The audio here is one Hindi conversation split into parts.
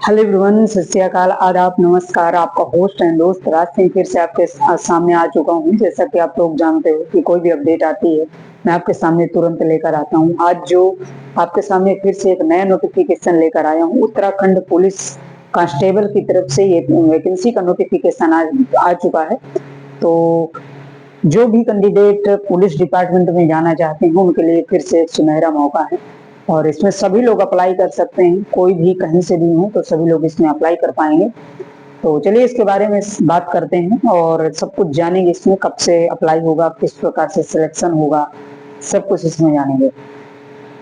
हेलो एवरीवन, सत श्री अकाल, आदाब, नमस्कार। आपका होस्ट एंड दोस्त राज सिंह फिर से आपके सामने आ चुका हूं। जैसा कि आप लोग जानते हो कि कोई भी अपडेट आती है मैं आपके सामने तुरंत लेकर आता हूं। आज जो आपके सामने फिर से एक नया नोटिफिकेशन लेकर आया हूं, उत्तराखंड पुलिस कांस्टेबल की तरफ से ये वैकेंसी का नोटिफिकेशन आ चुका है। तो जो भी कैंडिडेट पुलिस डिपार्टमेंट में जाना चाहते हैं उनके लिए फिर से एक सुनहरा मौका है और इसमें सभी लोग अप्लाई कर सकते हैं। कोई भी कहीं से भी हो तो सभी लोग इसमें अप्लाई कर पाएंगे। तो चलिए इसके बारे में बात करते हैं और सब कुछ जानेंगे। इसमें कब से अप्लाई होगा, किस प्रकार से सिलेक्शन होगा, सब कुछ इसमें जानेंगे।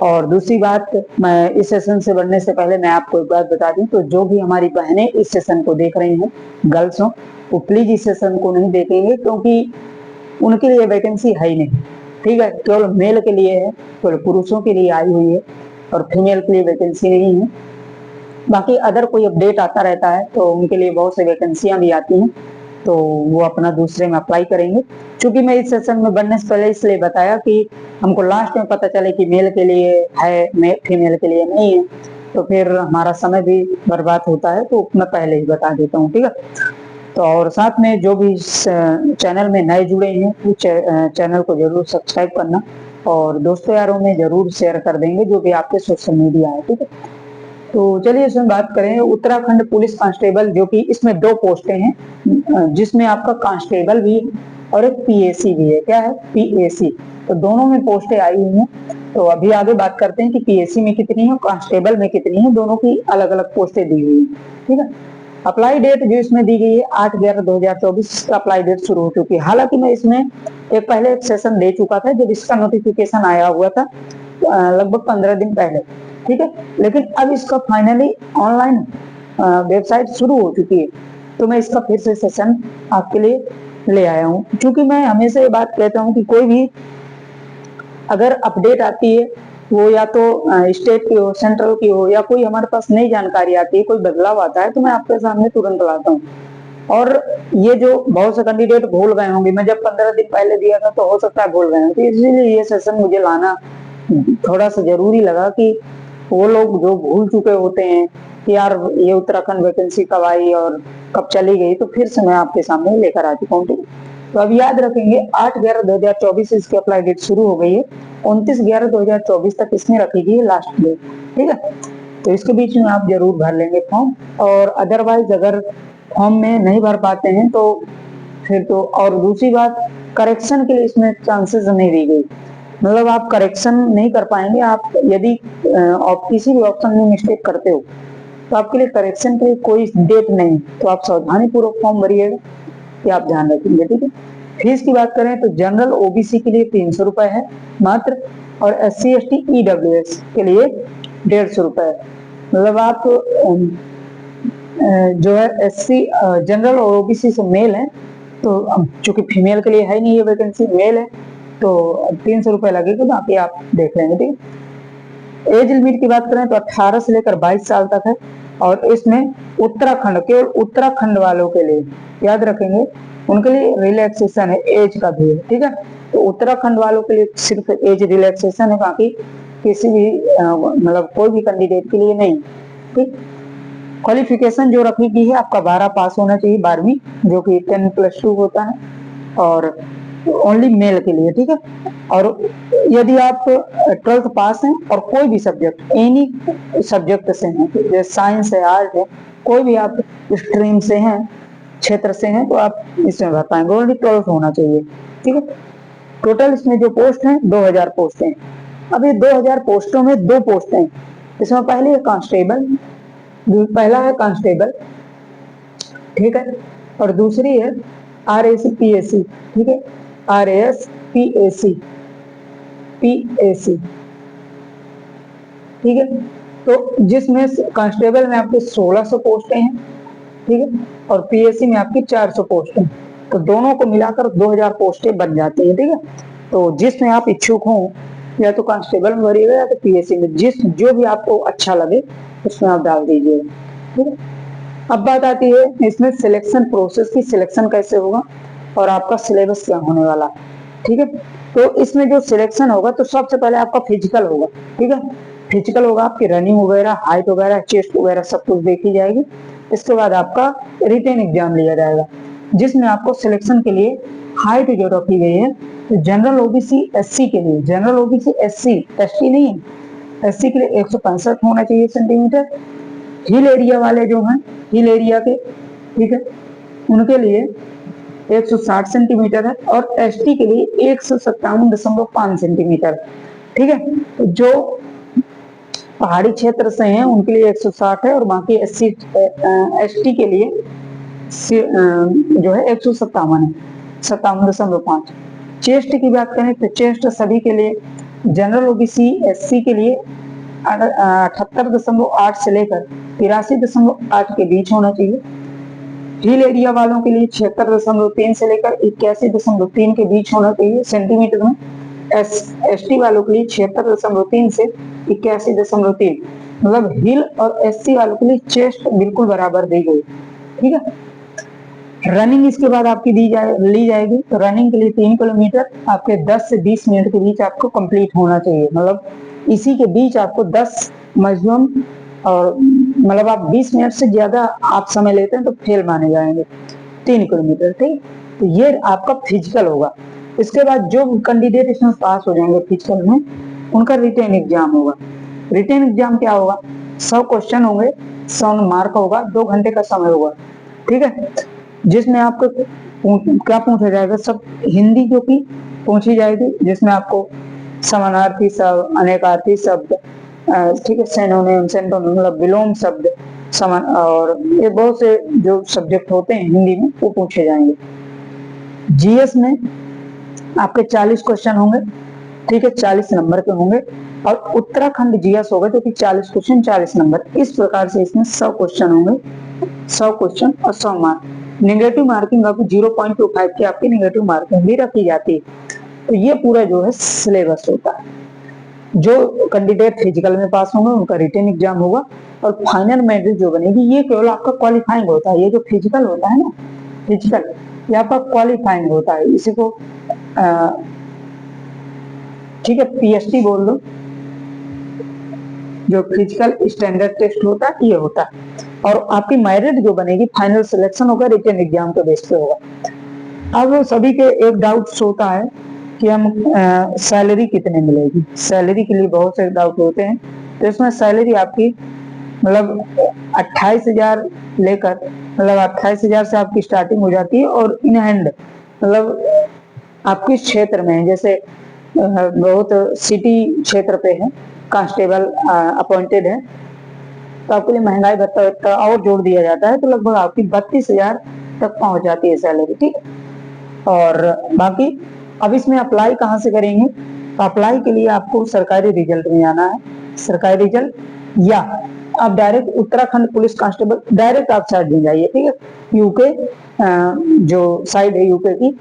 और दूसरी बात, मैं इस सेशन से बढ़ने से पहले मैं आपको एक बात बता दूं, तो जो भी हमारी बहनें इस सेशन को देख रही हैं, गर्ल्स हो, वो प्लीज इस सेशन को नहीं देखेंगे क्योंकि उनके लिए वैकेंसी है ही नहीं। ठीक है, केवल मेल के लिए है, केवल पुरुषों के लिए आई हुई है और फीमेल के लिए वैकेंसी नहीं है। बाकी अदर कोई अपडेट आता रहता है तो उनके लिए बहुत से वैकेंसियां भी आती हैं, तो वो अपना दूसरे में अप्लाई करेंगे। क्योंकि मैं इस सेशन में बनने से पहले इसलिए बताया कि हमको लास्ट में पता चले कि मेल के लिए है, फीमेल के लिए नहीं है, तो फिर हमारा समय भी बर्बाद होता है। तो मैं पहले ही बता देता हूँ, ठीक है। तो और साथ में जो भी इस चैनल में नए जुड़े हैं वो चैनल को जरूर सब्सक्राइब करना और दोस्तों यारों में जरूर शेयर कर देंगे जो भी आपके सोशल मीडिया है, ठीक है। तो चलिए इसमें बात करें उत्तराखंड पुलिस कांस्टेबल, जो कि इसमें 2 पोस्टें हैं, जिसमें आपका कांस्टेबल भी और एक पीएसी भी है। क्या है? पीएसी। तो दोनों में पोस्टें आई हुई हैं। तो अभी आगे बात करते हैं कि पीएसी में कितनी है, कांस्टेबल में कितनी है। दोनों की अलग अलग पोस्टें दी हुई है, ठीक है। अप्लाई डेट जो इसमें दी गई है 8/11/2024 का अप्लाई डेट शुरू हो चुकी है। हालांकि मैं इसमें पहले एक सेशन दे चुका था जब इसका नोटिफिकेशन आया हुआ था, लगभग 15 दिन पहले, ठीक है। लेकिन अब इसका फाइनली ऑनलाइन वेबसाइट शुरू हो चुकी है, तो मैं इसका फिर से सेशन आपके लिए ले आया हूँ। क्योंकि मैं हमेशा ये बात कहता हूँ कि कोई भी अगर अपडेट आती है वो या तो स्टेट की हो, सेंट्रल की हो, या कोई हमारे पास नई जानकारी आती है, कोई बदलाव आता है, तो मैं आपके सामने तुरंत लाता हूँ। और ये जो बहुत से कैंडिडेट भूल गए होंगे, मैं जब 15 दिन पहले दिया था तो हो सकता है भूल गए हों, तो इसीलिए ये सेशन मुझे लाना थोड़ा सा जरूरी लगा कि वो लोग जो भूल चुके होते हैं कि यार ये उत्तराखंड वैकेंसी कब आई और कब चली गई, तो फिर से मैं आपके सामने लेकर आ चुका हूँ, ठीक है। तो अब याद रखेंगे 8/11/2024 इसकी अप्लाई डेट शुरू हो गई है। 29/11/2024 तक इसमें रखी गई है लास्ट डेट, ठीक है। तो इसके बीच में आप जरूर भर लेंगे फॉर्म। और अदरवाइज अगर फॉर्म में नहीं भर पाते हैं तो फिर तो, और दूसरी बात, करेक्शन के लिए इसमें चांसेस नहीं दी गई। मतलब आप करेक्शन नहीं कर पाएंगे। आप यदि आप किसी भी ऑप्शन में मिस्टेक करते हो तो आपके लिए करेक्शन के लिए कोई डेट नहीं, तो आप सावधानी पूर्वक फॉर्म भरिएगा, कि आप ध्यान रखेंगे, ठीक है। फीस की बात करें तो जनरल ओबीसी के लिए 300 रुपए है मात्र, और SC ST EWS के लिए 150 रुपए है। मतलब आप जो है SC जनरल और ओबीसी से मेल है, तो चूंकि फीमेल के लिए है नहीं ये वैकेंसी, मेल है, तो 300 रुपए लगेगा, बाकी आप देख लेंगे, ठीक है। एज लिमिट की बात करें तो 18 से लेकर 22 साल तक है। और इसमें उत्तराखंड, केवल उत्तराखंड वालों के लिए याद रखेंगे, उनके लिए रिलैक्सेशन है, एज का भी है, ठीक है। तो उत्तराखंड वालों के लिए सिर्फ एज रिलैक्सेशन है, बाकी किसी भी मतलब कोई भी कैंडिडेट के लिए नहीं, ठीक। क्वालिफिकेशन जो रखी गई है, आपका 12 पास होना चाहिए, 12वीं, जो कि 10+2 होता है, और ओनली मेल के लिए, ठीक है। और यदि आप 12th पास हैं और कोई भी सब्जेक्ट, एनी सब्जेक्ट से हैं, जैसे साइंस है, आर्ट है, कोई भी आप स्ट्रीम से हैं, क्षेत्र से हैं, तो आप इसमें भर पाएंगे। ओनली 12th होना चाहिए, ठीक है। टोटल इसमें जो पोस्ट हैं 2000 पोस्ट हैं। अब ये 2000 पोस्टों में 2 पोस्ट हैं। इसमें पहले है कांस्टेबल, पहला है कांस्टेबल, ठीक है, और दूसरी है RAC PAC, ठीक है, RAS PAC, ठीक है। तो जिसमें कांस्टेबल में आपके 1600 पोस्टें हैं, ठीक है, और PAC में आपकी 400 पोस्टें, तो दोनों को मिलाकर 2000 पोस्टें बन जाती हैं, ठीक है। तो जिसमें आप इच्छुक हों, या तो कांस्टेबल में भरिएगा या तो PAC में, जो भी आपको अच्छा लगे उसमें आप डाल दीजिए, ठीक है। अब बात आती है इसमें सिलेक्शन प्रोसेस की, सिलेक्शन कैसे होगा और आपका सिलेबस क्या होने वाला है, ठीक है। तो इसमें जो सिलेक्शन होगा तो सबसे पहले आपका फिजिकल होगा, ठीक है। फिजिकल होगा, आपकी रनिंग वगैरह, हाइट वगैरह, चेस्ट वगैरह सब कुछ देखी जाएगी। इसके बाद आपका रिटेन एग्जाम लिया जाएगा, जिसमें आपको सिलेक्शन के लिए हाइट जो रखी गई है, तो जनरल ओबीसी एससी के लिए, जनरल ओबीसी एससी, एसटी नहीं है, एससी के लिए 165 होना चाहिए सेंटीमीटर। हिल एरिया वाले जो हैं, हिल एरिया के, ठीक है, उनके लिए 160 सेंटीमीटर है, और एसटी के लिए 157.5 सेंटीमीटर, ठीक है। तो जो पहाड़ी क्षेत्र से हैं उनके लिए 160 है, और बाकी एससी एसटी के लिए जो है 157 है, 57.5। चेस्ट की बात करें तो चेस्ट सभी के लिए, जनरल ओबीसी एससी के लिए 78.8 से लेकर 83.8 के बीच होना चाहिए। हिल एरिया वालों के लिए 76.3 से लेकर 81.3 के बीच होना चाहिए सेंटीमीटर में। एसटी वालों के लिए 76.3 से 81.3, मतलब हिल और एससी वालों के लिए चेस्ट बिल्कुल बराबर दी गई, ठीक है। रनिंग इसके बाद आपकी ली जाएगी, तो रनिंग के लिए 3 किलोमीटर आपके 10 से 20 मिनट के बीच आपको कंप्लीट होना चाहिए, मतलब इसी के बीच आपको 10 मैक्सिमम, और मतलब आप 20 मिनट से ज्यादा आप समय लेते हैं तो फेल माने जाएंगे। 3 किलोमीटर, ठीक। तो ये आपका फिजिकल होगा। इसके बाद जो कैंडिडेट इसमें पास हो जाएंगे फिजिकल में, उनका रिटेन एग्जाम होगा। रिटेन एग्जाम क्या होगा, 100 क्वेश्चन होंगे, 100 मार्क होगा, 2 घंटे का समय होगा, ठीक है। जिसमें आपको क्या पूछा जाएगा, सब हिंदी जो की पूछी जाएगी, जिसमें आपको समानार्थी शब्द, अनेकार्थी शब्द, ठीक है, सिनोनिम, सिंटोनिम, मतलब विलोम शब्द, समान, और ये बहुत से जो सब्जेक्ट होते हैं हिंदी में वो पूछे जाएंगे। जीएस में आपके 40 क्वेश्चन होंगे, ठीक है, 40 नंबर के होंगे, और उत्तराखंड जीएस होगा जो कि 40 क्वेश्चन 40 नंबर, इस प्रकार से इसमें 100 क्वेश्चन होंगे, 100 क्वेश्चन और 100 मार्क। नेगेटिव मार्किंग आपकी 0.25 की आपकी नेगेटिव मार्किंग भी रखी जाती है। तो ये पूरा जो है सिलेबस होता है। जो कैंडिडेट फिजिकल में पास होंगे उनका रिटेन एग्जाम होगा, और फाइनल मेरिट जो बनेगी ये केवल आपका क्वालिफाइंग होता है। ये जो फिजिकल होता है ना, फिजिकल, ये आपका क्वालिफाइंग होता है, इसी को ठीक है पीएसटी बोल दो। जो फिजिकल स्टैंडर्ड टेस्ट होता है ये होता है, और आपकी मेरिट जो बनेगी, फाइनल सिलेक्शन होगा रिटेन एग्जाम के बेस पे होगा। अब सभी के एक डाउट होता है कि हम सैलरी कितने मिलेगी, सैलरी के लिए बहुत से डाउट होते हैं। तो इसमें सैलरी आपकी मतलब 28,000 लेकर, मतलब 28,000 से आपकी स्टार्टिंग हो जाती है, और इन हैंड मतलब आपके क्षेत्र में, जैसे बहुत सिटी क्षेत्र पे है, कांस्टेबल अपॉइंटेड है, तो आपके लिए महंगाई भत्ता और जोड़ दिया जाता है, तो लगभग आपकी 32,000 तक पहुंच जाती है सैलरी, ठीक। और बाकी अब इसमें अप्लाई कहाँ से करेंगे, तो अप्लाई के लिए आपको सरकारी रिजल्ट में आना है, सरकारी रिजल्ट, या आप direct Uttarakhand police constable direct आप साइड में जाइए, ठीक है। यूके जो साइड है यूके की,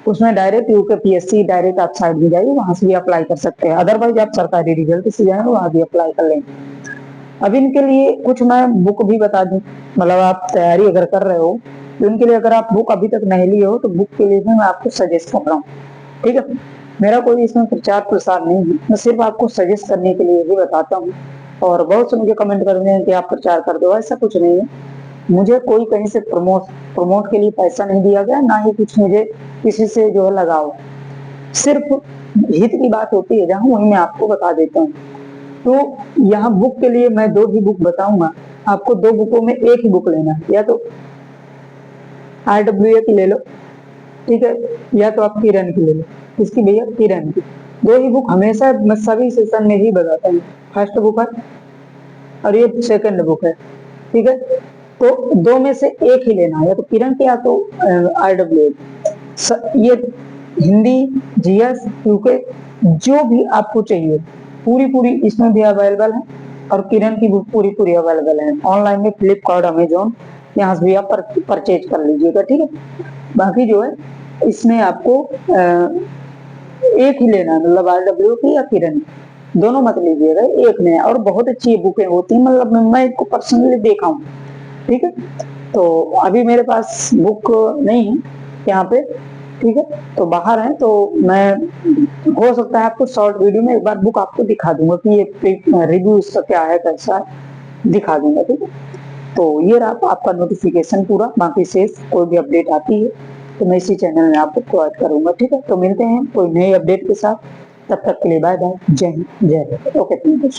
उसमें डायरेक्ट यूके पीएससी डायरेक्ट आप साइड में जाइए, वहां से भी अप्लाई कर सकते हैं। अदरवाइज आप सरकारी रिजल्ट से जाएंगे वहां भी अप्लाई कर लेंगे। अब इनके लिए कुछ मैं बुक भी बता दूं, मतलब आप तैयारी अगर कर रहे हो तो इनके लिए, अगर आप बुक अभी तक नहीं लिए हो तो बुक के लिए भी मैं आपको सजेस्ट कर रहा हूँ, ठीक है। मेरा कोई इसमें प्रचार प्रसार नहीं है, मैं सिर्फ आपको सजेस्ट करने के लिए ही बताता हूँ। और बहुत से मुझे कमेंट कर रहे हैं कि आप प्रचार कर दो, ऐसा कुछ नहीं है। मुझे कोई कहीं से प्रमोट के लिए पैसा नहीं दिया गया, ना ही कुछ मुझे किसी से जो है लगाओ, सिर्फ हित की बात होती है जहाँ, वही मैं आपको बता देता हूँ। तो यहाँ बुक के लिए मैं 2 ही बुक बताऊंगा आपको, 2 बुकों में एक ही बुक लेना है, या तो RWA की ले लो, ठीक है, या तो आप किरण की ले लो। इसकी भैया किरण की 2 ही बुक हमेशा मैं सभी सेशन में ही बताता हूँ। फर्स्ट बुक है और ये सेकंड बुक है, ठीक है। तो 2 में से एक ही लेना है, या तो किरण की या तो RWA। ये हिंदी, जीएस, यूके जो भी आपको चाहिए पूरी इसमें भी अवेलेबल है, और किरण की बुक पूरी अवेलेबल है ऑनलाइन में, फ्लिपकार्ट, अमेजोन, यहाँ से भी आप परचेज कर लीजिएगा, ठीक है। बाकी जो है इसमें आपको एक ही लेना है, मतलब RWA की या किरण, दोनों मत लीजिएगा, एक में। और बहुत अच्छी बुकें होती है, मतलब मैं इसको पर्सनली देखा हूँ, ठीक है। तो अभी मेरे पास बुक नहीं है यहाँ पे, ठीक है। तो बाहर हैं तो मैं हो सकता है आपको शॉर्ट वीडियो में एक बार बुक आपको दिखा दूंगा कि ये रिव्यू इसका क्या है, कैसा है, दिखा दूंगा, ठीक है। तो ये रहा आपका नोटिफिकेशन पूरा, बाकी शेष कोई भी अपडेट आती है तो मैं इसी चैनल में आपको प्रोवाइड करूंगा, ठीक है। तो मिलते हैं कोई नई अपडेट के साथ, तब तक के लिए बाय बाय, जय हिंद, जय भारत। Okay, thank you.